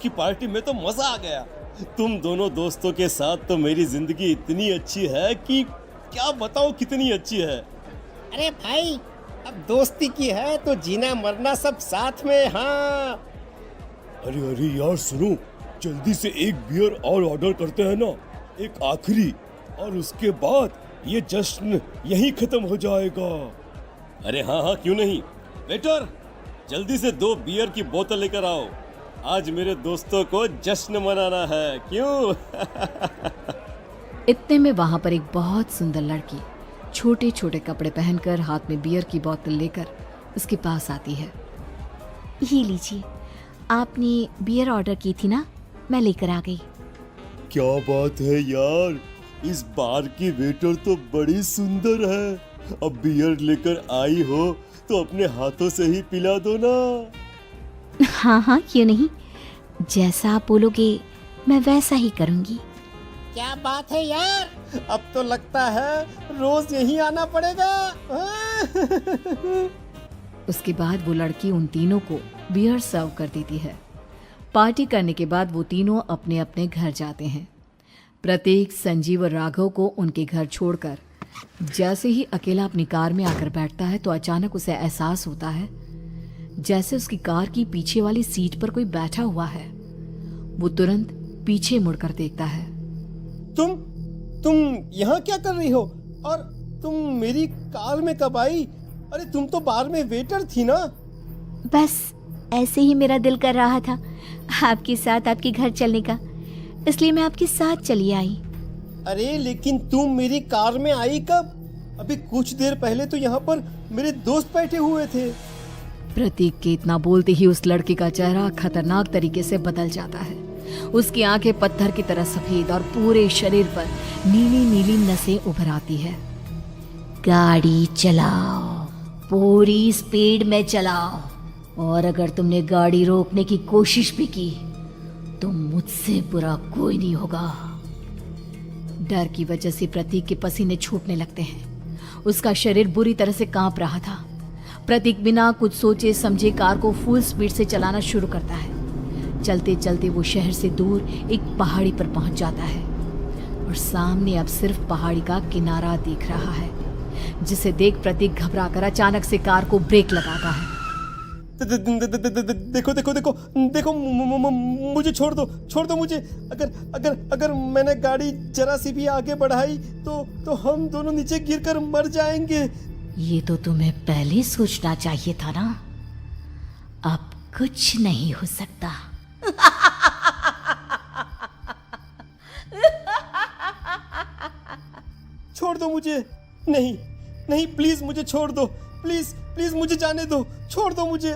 की पार्टी में तो मजा आ गया। तुम दोनों दोस्तों के साथ तो मेरी जिंदगी इतनी अच्छी है कि क्या बताऊं कितनी अच्छी है। अरे भाई, अब दोस्ती की है तो जीना मरना सब साथ में। हाँ, अरे अरे यार सुनो, जल्दी से एक बियर और ऑर्डर करते हैं ना, एक आखिरी, और उसके बाद ये जश्न यहीं खत्म हो जाएगा। अरे हाँ हाँ क्यों नहीं। वेटर, जल्दी से 2 बियर की बोतल लेकर आओ। आज मेरे दोस्तों को जश्न मनाना है, क्यों? इतने में वहां पर एक बहुत सुंदर लड़की छोटे छोटे कपड़े पहनकर हाथ में बियर की बोतल लेकर उसके पास आती है। ये लीजिए, आपने बियर ऑर्डर की थी ना, मैं लेकर आ गई। क्या बात है यार, इस बार की वेटर तो बड़ी सुंदर है। अब बियर लेकर आई हो तो अपने हाथों से ही पिला दो ना। हाँ हाँ, क्यों नहीं, जैसा आप बोलोगे मैं वैसा ही करूँगी। क्या बात है यार, अब तो लगता है रोज यहीं आना पड़ेगा। उसके बाद वो लड़की उन तीनों को बियर सर्व कर देती है। पार्टी करने के बाद वो तीनों अपने अपने घर जाते हैं। प्रतीक, संजीव और राघव को उनके घर छोड़कर जैसे ही अकेला अपनी कार में आकर बैठता है तो अचानक उसे एहसास होता है जैसे उसकी कार की पीछे वाली सीट पर कोई बैठा हुआ है। वो तुरंत पीछे मुड़कर देखता है। तुम यहाँ क्या कर रही हो? और तुम मेरी कार में कब आई? अरे तुम तो बार में वेटर थी ना। बस ऐसे ही मेरा दिल कर रहा था आपके साथ आपके घर चलने का, इसलिए मैं आपके साथ चली आई। अरे लेकिन तुम मेरी कार में आई कब? अभी कुछ देर पहले तो यहाँ पर मेरे दोस्त बैठे हुए थे। प्रतीक के इतना बोलते ही उस लड़के का चेहरा खतरनाक तरीके से बदल जाता है। उसकी आंखें पत्थर की तरह सफेद और पूरे शरीर पर नीली नीली नसें उभर आती है। गाड़ी चलाओ, पूरी स्पीड में चलाओ, और अगर तुमने गाड़ी रोकने की कोशिश भी की तो मुझसे बुरा कोई नहीं होगा। डर की वजह से प्रतीक के पसीने छूटने लगते हैं। उसका शरीर बुरी तरह से कांप रहा था। प्रतीक बिना कुछ सोचे समझे कार को फुल स्पीड से चलाना शुरू करता है। चलते चलते वो शहर से दूर एक पहाड़ी पर पहुंच जाता है और सामने अब सिर्फ पहाड़ी का किनारा दिख रहा है, जिसे देख प्रतीक घबराकर अचानक से कार को ब्रेक लगाता है। देखो देखो देखो देखो, मुझे छोड़ दो मुझे। अगर मैंने गाड़ी जरा सी भी आगे बढ़ाई तो हम दोनों नीचे गिरकर मर जाएंगे। ये तो तुम्हें पहले सोचना चाहिए था ना। अब कुछ नहीं हो सकता। छोड़ दो मुझे। नहीं नहीं, प्लीज मुझे छोड़ दो। प्लीज प्लीज मुझे जाने दो, छोड़ दो मुझे।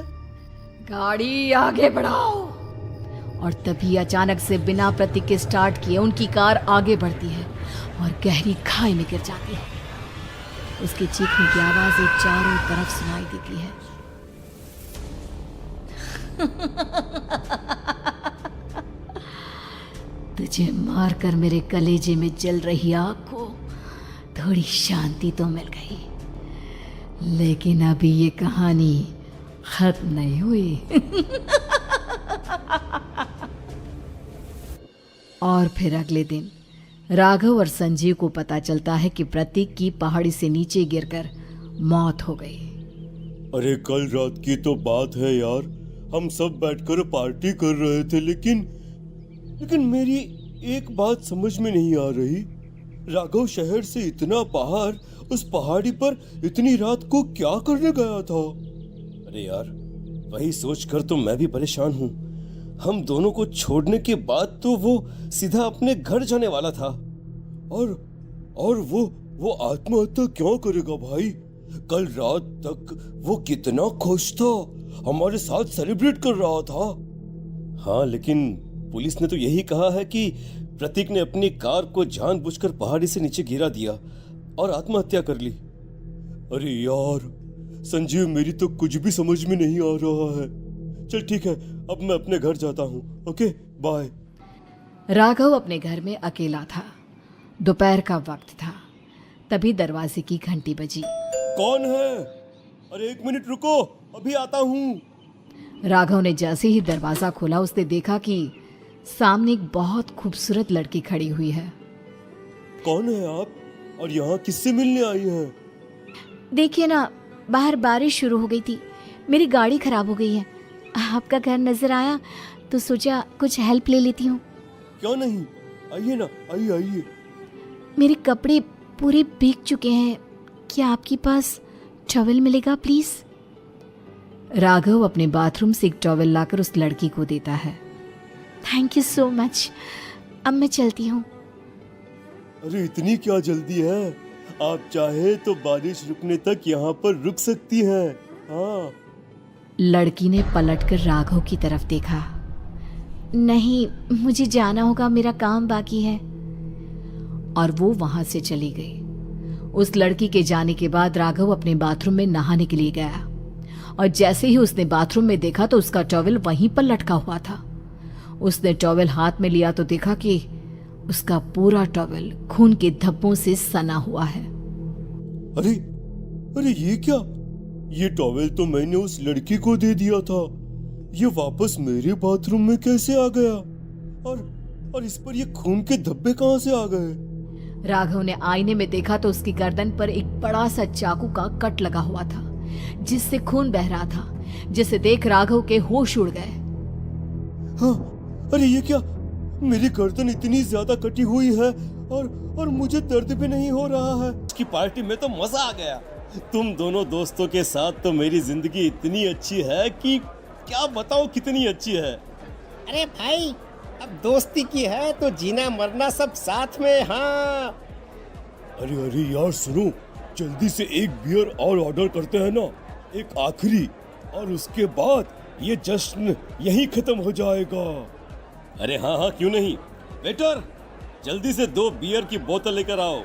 गाड़ी आगे बढ़ाओ। और तभी अचानक से बिना प्रतीक के स्टार्ट किए उनकी कार आगे बढ़ती है और गहरी खाई में गिर जाती है। उसके चीखने की आवाज़ एक चारों तरफ सुनाई देती है। तुझे मारकर मेरे कलेजे में जल रही आग को थोड़ी शांति तो मिल गई, लेकिन अभी ये कहानी खत्म नहीं हुई। और फिर अगले दिन राघव और संजीव को पता चलता है कि प्रतीक की पहाड़ी से नीचे गिरकर मौत हो गई। अरे कल रात की तो बात है यार, हम सब बैठकर पार्टी कर रहे थे, लेकिन मेरी एक बात समझ में नहीं आ रही। राघव शहर से इतना बाहर उस पहाड़ी पर इतनी रात को क्या करने गया था? अरे यार, वही सोचकर तो मैं भी परेशान हूँ। हम दोनों को छोड़ने के बाद तो वो सीधा अपने घर जाने वाला था, और वो आत्महत्या क्यों करेगा भाई? कल रात तक वो कितना खुश था, हमारे साथ सेलिब्रेट कर रहा था। हाँ, लेकिन पुलिस ने तो यही कहा है कि प्रतीक ने अपनी कार को जानबूझकर पहाड़ी से नीचे गिरा दिया और आत्महत्या कर ली। अरे यार संजीव, मेरी तो कुछ भी समझ में नहीं आ रहा है। चल ठीक है, अब मैं अपने घर जाता हूँ। Okay, bye. राघव अपने घर में अकेला था। दोपहर का वक्त था। तभी दरवाजे की घंटी बजी। कौन है? अरे 1 मिनट रुको, अभी आता हूँ। राघव ने जैसे ही दरवाजा खोला उसने देखा कि सामने एक बहुत खूबसूरत लड़की खड़ी हुई है। कौन है आप और यहाँ किससे मिलने आई हैं? देखिए ना, बाहर बारिश शुरू हो गई थी, मेरी गाड़ी खराब हो गई है। आपका घर नजर आया तो सोचा कुछ हेल्प ले लेती हूँ। क्यों नहीं, आइए ना, आइए आइए। मेरे कपड़े पूरे भीग चुके हैं, क्या आपके पास टॉवल मिलेगा प्लीज? राघव अपने बाथरूम से एक टॉवल लाकर उस लड़की को देता है। थैंक यू सो मच, अब मैं चलती हूँ। अरे इतनी क्या जल्दी है? आप चाहे तो बारिश रुकने तक यहाँ पर रुक सकती हैं। हाँ। लड़की ने पलटकर राघव की तरफ देखा। नहीं, मुझे जाना होगा, मेरा काम बाकी है। और वो वहां से चली गई। उस लड़की के जाने के बाद राघव अपने बाथरूम में नहाने के लिए गया और जैसे ही उसने बाथरूम में देखा तो उसका टॉवल वहीं पर लटका हुआ था। उसने टॉवल हाथ में लिया तो देखा कि उसका पूरा टॉवल खून के धब्बों से सना हुआ है। अरे अरे ये क्या? ये टॉवल तो मैंने उस लड़की को दे दिया था। ये वापस मेरे बाथरूम में कैसे आ गया? और इस पर ये खून के धब्बे कहां से आ गए? राघव ने आईने में देखा तो उसकी गर्दन पर एक बड़ा सा चाकू का कट लगा हुआ था जिससे खून बह रहा था, जिसे देख राघव के होश उड़ गए। हाँ, अरे ये क्या? मेरी गर्दन इतनी ज्यादा कटी हुई है और मुझे दर्द भी नहीं हो रहा है। इसकी पार्टी में तो मजा आ गया। तुम दोनों दोस्तों के साथ तो मेरी जिंदगी इतनी अच्छी है कि क्या बताओ कितनी अच्छी है। अरे भाई, अब दोस्ती की है तो जीना मरना सब साथ में। हाँ। अरे यार सुनो, जल्दी से एक बियर और ऑर्डर करते हैं ना, एक आखिरी, और उसके बाद ये जश्न यहीं खत्म हो जाएगा। अरे हाँ, क्यों नहीं। वेटर, जल्दी से 2 बियर की बोतल लेकर आओ।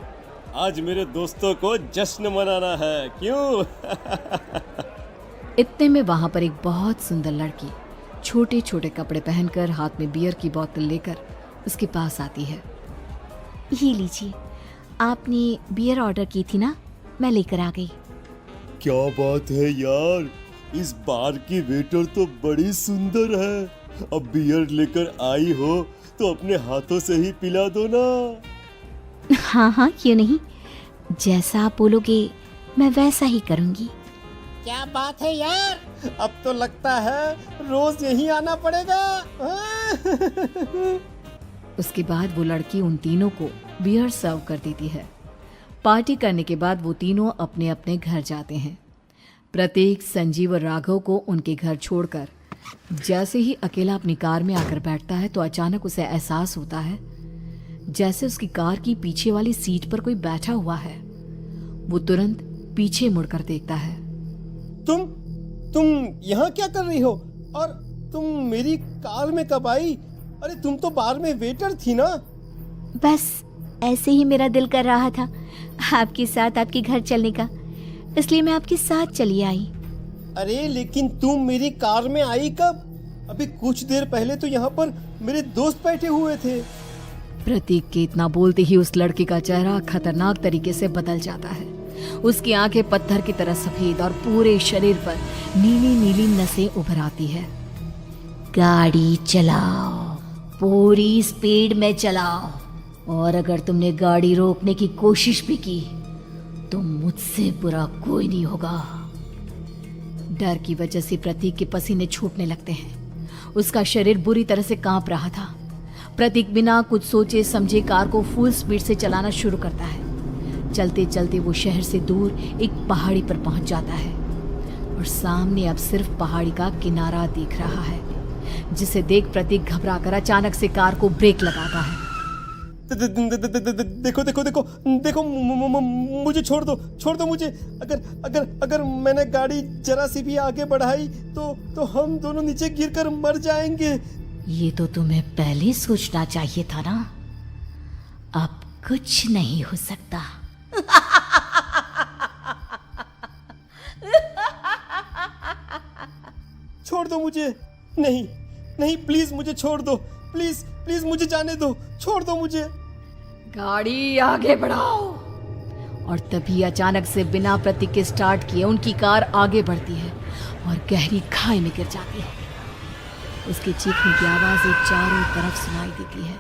आज मेरे दोस्तों को जश्न मनाना है, क्यों? इतने में वहां पर एक बहुत सुंदर लड़की छोटे छोटे कपड़े पहनकर हाथ में बियर की बोतल लेकर उसके पास आती है। ये लीजिए, आपने बियर ऑर्डर की थी ना, मैं लेकर आ गई। क्या बात है यार, इस बार की वेटर तो बड़ी सुंदर है। अब बियर लेकर आई हो तो अपने हाथों से ही पिला दो ना। हाँ, क्यों नहीं, जैसा आप बोलोगे मैं वैसा ही करूंगी। क्या बात है यार, अब तो लगता है रोज यहीं आना पड़ेगा। उसके बाद वो लड़की उन तीनों को बियर सर्व कर देती है। पार्टी करने के बाद वो तीनों अपने अपने घर जाते हैं। प्रतीक, संजीव और राघव को उनके घर छोड़कर जैसे ही अकेला अपनी कार में आकर बैठता है तो अचानक उसे एहसास होता है जैसे उसकी कार की पीछे वाली सीट पर कोई बैठा हुआ है। वो तुरंत पीछे मुड़कर देखता है। तुम यहाँ क्या कर रही हो? और तुम मेरी कार में कब आई? अरे तुम तो बार में वेटर थी ना। बस ऐसे ही मेरा दिल कर रहा था आपके साथ आपके घर चलने का, इसलिए मैं आपके साथ चली आई। अरे लेकिन तुम मेरी कार में आई कब? अभी कुछ देर पहले तो यहाँ पर मेरे दोस्त बैठे हुए थे। प्रतीक के इतना बोलते ही उस लड़के का चेहरा खतरनाक तरीके से बदल जाता है। उसकी आंखें पत्थर की तरह सफेद और पूरे शरीर पर नीली नीली नसें उभर आती है। गाड़ी चलाओ, पूरी स्पीड में चलाओ, और अगर तुमने गाड़ी रोकने की कोशिश भी की तो मुझसे बुरा कोई नहीं होगा। डर की वजह से प्रतीक के पसीने छूटने लगते हैं। उसका शरीर बुरी तरह से कांप रहा था। प्रतीक बिना कुछ सोचे समझे कार को फुल स्पीड से चलाना शुरू करता है। चलते चलते वो शहर से दूर एक पहाड़ी पर पहुंच जाता है और सामने अब सिर्फ पहाड़ी का किनारा दिख रहा है, जिसे देख प्रतीक घबराकर अचानक से कार को ब्रेक लगाता है। देखो देखो देखो देखो, मुझे छोड़ दो मुझे। अगर मैंने गाड़ी जरा सी भी आगे बढ़ाई तो हम दोनों नीचे गिरकर मर जाएंगे। ये तो तुम्हें पहले सोचना चाहिए था ना। अब कुछ नहीं हो सकता। छोड़ दो मुझे। नहीं प्लीज मुझे छोड़ दो। प्लीज मुझे जाने दो। छोड़ दो मुझे। गाड़ी आगे बढ़ाओ। और तभी अचानक से बिना प्रतीक के स्टार्ट किए उनकी कार आगे बढ़ती है और गहरी खाई में गिर जाती है। उसके चीखने की आवाज़ एक चारों तरफ सुनाई देती है।